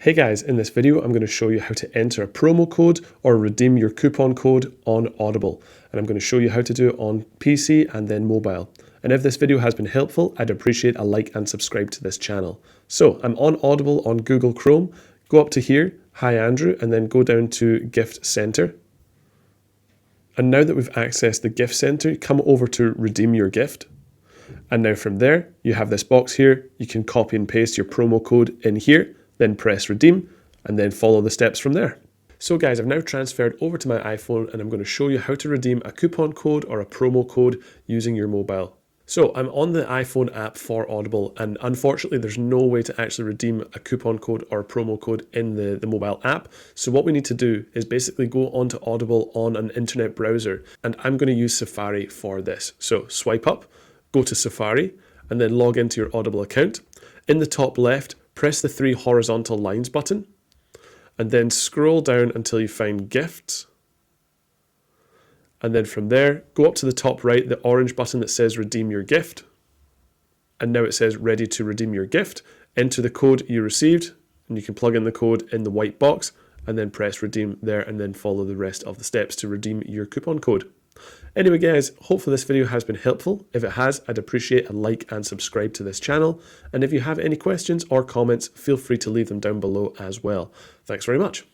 Hey guys, in this video I'm going to show you how to enter a promo code or redeem your coupon code on Audible. And I'm going to show you how to do it on PC and then mobile. And if this video has been helpful, I'd appreciate a like and subscribe to this channel. So I'm on Audible on Google Chrome. Go up to here, Hi Andrew, and then go down to Gift Center. And now that we've accessed the Gift Center, come over to redeem your gift. And now from there, you have this box here. You can copy and paste your promo code in here. Then press redeem and then follow the steps from there. So guys, I've now transferred over to my iPhone and I'm going to show you how to redeem a coupon code or a promo code using your mobile. So I'm on the iPhone app for Audible, and unfortunately there's no way to actually redeem a coupon code or a promo code in the mobile app. So what we need to do is basically go onto Audible on an internet browser, and I'm going to use Safari for this. So swipe up, go to Safari and then log into your Audible account. In the top left, press the 3 horizontal lines button and then scroll down until you find gifts. And then from there, go up to the top right, the orange button that says redeem your gift. And now it says ready to redeem your gift. Enter the code you received and you can plug in the code in the white box and then press redeem there and then follow the rest of the steps to redeem your coupon code. Anyway guys, hopefully this video has been helpful. If it has, I'd appreciate a like and subscribe to this channel. And if you have any questions or comments, feel free to leave them down below as well. Thanks very much.